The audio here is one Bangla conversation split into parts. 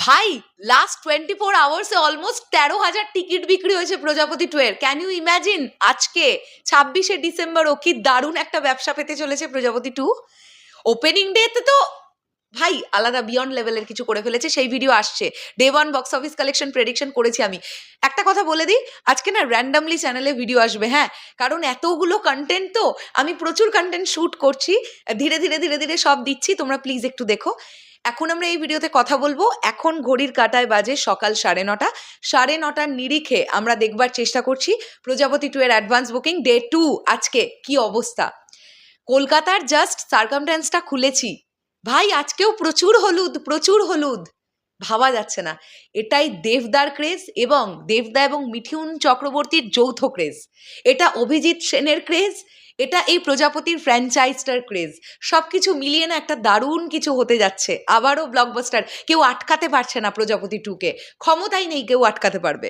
ভাই লাস্ট 24 আওয়ার্সে অলমোস্ট 13,000 টিকিট বিক্রি হয়েছে প্রজাপতি 2 এর। Can you imagine? আজকে 26শে ডিসেম্বরও কি দারুণ একটা ব্যবসা পেতে চলেছে প্রজাপতি 2। ওপেনিং ডেতে তো ভাই আলাদা বিয়ন্ড লেভেলের কিছু করে ফেলেছে, সেই ভিডিও আসছে। Day 1 box office collection prediction করেছি আমি। একটা কথা বলে দিই, আজকে না র্যান্ডামলি চ্যানেলে ভিডিও আসবে, হ্যাঁ, কারণ এতগুলো কন্টেন্ট তো আমি প্রচুর কন্টেন্ট শ্যুট করছি, ধীরে ধীরে ধীরে ধীরে সব দিচ্ছি, তোমরা প্লিজ একটু দেখো। এখন আমরা এই ভিডিওতে কথা বলবো, এখন ঘড়ির কাঁটায় বাজে সকাল 9:30। 9:30টার নিরিখে আমরা দেখবার চেষ্টা করছি প্রজাপতি 2 এর অ্যাডভান্স বুকিং ডে 2 আজকে কি অবস্থা। কলকাতার জাস্ট সার্কামস্ট্যান্সটা খুলেছি ভাই, আজকেও প্রচুর হলুদ, প্রচুর হলুদ, ভাবা যাচ্ছে না। এটাই দেবদার ক্রেজ এবং দেবদা এবং মিঠুন চক্রবর্তীর যৌথ ক্রেজ, এটা অভিজিৎ সেনের ক্রেজ, এটা এই প্রজাপতির ফ্র্যাঞ্চাইজটার ক্রেজ। সব কিছু মিলিয়ে না একটা দারুণ কিছু হতে যাচ্ছে। আবারও ব্লকবাস্টার, কেউ আটকাতে পারছে না প্রজাপতি 2কে, ক্ষমতাই নেই কেউ আটকাতে পারবে।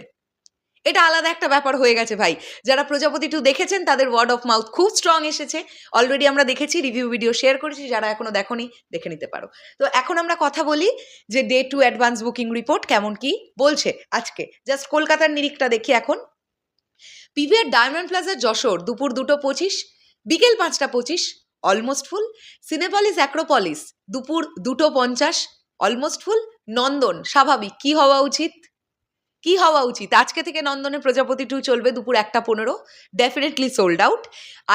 এটা আলাদা একটা ব্যাপার হয়ে গেছে ভাই। যারা প্রজাপতি 2 দেখেছেন তাদের ওয়ার্ড অফ মাউথ খুব স্ট্রং এসেছে, অলরেডি আমরা দেখেছি, রিভিউ ভিডিও শেয়ার করেছি, যারা এখনো দেখোনি দেখে নিতে পারো। তো এখন আমরা কথা বলি যে ডে 2 অ্যাডভান্স বুকিং রিপোর্ট কেমন কি বলছে আজকে। জাস্ট কলকাতার নিরিখটা দেখি এখন। পিভিআর ডায়মন্ড প্লাজা যশোর দুপুর 2:25, বিকেল 5:25 অলমোস্ট ফুল। সিনেপলিস অ্যাক্রোপলিস দুপুর 2:50 অলমোস্ট ফুল। নন্দন স্বাভাবিক, কি হওয়া উচিত, কি হওয়া উচিত, আজকে থেকে নন্দনে প্রজাপতি 2 চলবে দুপুর 1:15, definitely sold out.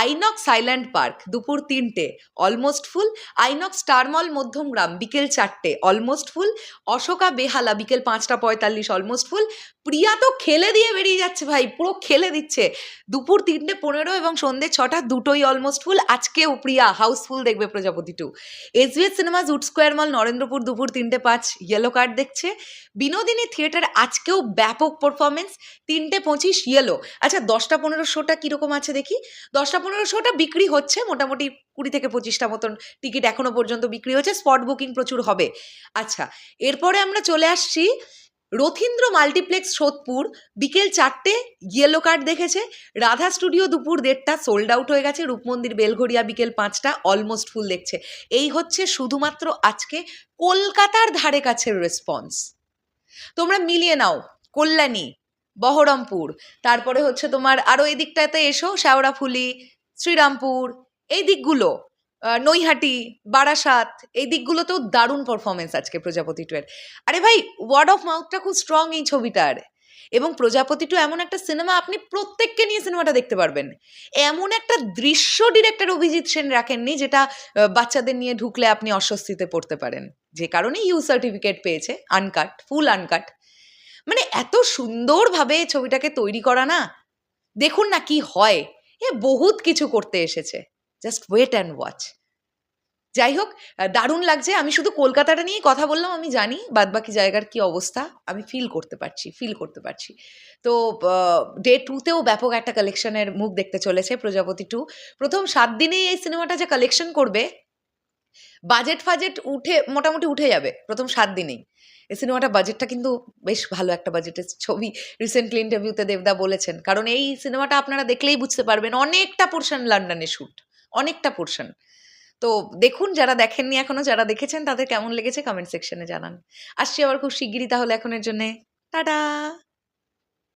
INOX island park দুপুর 3টে অলমোস্ট ফুল। আইনক্স স্টারমল মধ্যমগ্রাম বিকেল 4টে অলমোস্ট ফুল। অশোকা বেহালা বিকেল 5:45 অলমোস্ট ফুল। প্রিয়া তো খেলে দিয়ে বেরিয়ে যাচ্ছে ভাই, পুরো খেলে দিচ্ছে। দুপুর 3:15 এবং সন্ধ্যে 6টা দুটোই অলমোস্ট ফুল। আজকেও প্রিয়া হাউসফুল দেখবে প্রজাপতি 2। এসভিএস সিনেমাস উড স্কোয়ার মল নরেন্দ্রপুর দুপুর 3:05 ইয়েলো কার্ড দেখছে। বিনোদিনী থিয়েটার আজকেও ব্যাপক পারফরমেন্স, 3:25 ইয়েলো। আচ্ছা 10:15 শোটা কীরকম আছে দেখি। 10:15 শোটা বিক্রি হচ্ছে মোটামুটি 20 থেকে 25টা মতন টিকিট এখনো পর্যন্ত বিক্রি হচ্ছে, স্পট বুকিং প্রচুর হবে। আচ্ছা এরপরে আমরা চলে আসছি রথীন্দ্র মাল্টিপ্লেক্স সোদপুর বিকেল 4টে ইয়েলো কার্ড দেখেছে। রাধা স্টুডিও দুপুর 1:30 সোল্ড আউট হয়ে গেছে। রূপমন্দির বেলঘড়িয়া বিকেল 5টা অলমোস্ট ফুল দেখছে। এই হচ্ছে শুধুমাত্র আজকে কলকাতার ধারে কাছের রেসপন্স। তোমরা মিলিয়ে নাও, কল্যাণী, বহরমপুর, তারপরে হচ্ছে তোমার আরও এই দিকটাতে এসো, শেওড়াফুলি, শ্রীরামপুর, এই দিকগুলো, নৈহাটি, বারাসাত, এই দিকগুলোতেও দারুণ পারফরমেন্স আজকে প্রজাপতি 2 এর। আরে ভাই ওয়ার্ড অফ মাউথটা খুব স্ট্রং এই ছবিটার। এবং প্রজাপতি 2 এমন একটা সিনেমা, আপনি প্রত্যেককে নিয়ে সিনেমাটা দেখতে পারবেন। এমন একটা দৃশ্য ডিরেক্টর অভিজিৎ সেন রাখেননি যেটা বাচ্চাদের নিয়ে ঢুকলে আপনি অস্বস্তিতে পড়তে পারেন, যে কারণে ইউ সার্টিফিকেট পেয়েছে, আনকাট, ফুল আনকাট। মানে এত সুন্দরভাবে ছবিটাকে তৈরি করা না, দেখুন না কি হয়। এ বহুত কিছু করতে এসেছে, জাস্ট ওয়েট অ্যান্ড ওয়াচ। যাই হোক, দারুণ লাগছে। আমি শুধু কলকাতাটা নিয়েই কথা বললাম, আমি জানি বাদবাকি জায়গার কি অবস্থা আমি ফিল করতে পারছি। তো ডে 2তেও ব্যাপক একটা কালেকশনের মুখ দেখতে চলেছে প্রজাপতি 2। প্রথম 7 দিনেই এই সিনেমাটা যে কালেকশন করবে, বাজেট ফাজেট মোটামুটি উঠে যাবে প্রথম 7 দিনেই। এই সিনেমাটা বাজেটটা কিন্তু বেশ ভালো একটা বাজেটের ছবি, রিসেন্টলি ইন্টারভিউতে দেবদা বলেছেন। কারণ এই সিনেমাটা আপনারা দেখলেই বুঝতে পারবেন অনেকটা পোর্শন লন্ডনে শ্যুট, অনেকটা পোর্শন। তো দেখুন, যারা দেখেননি এখনো, যারা দেখেছেন তাদের কেমন লেগেছে কমেন্ট সেকশনে জানান। আসছি আবার খুব শিগগিরই, তাহলে এখনের জন্যে টাটা।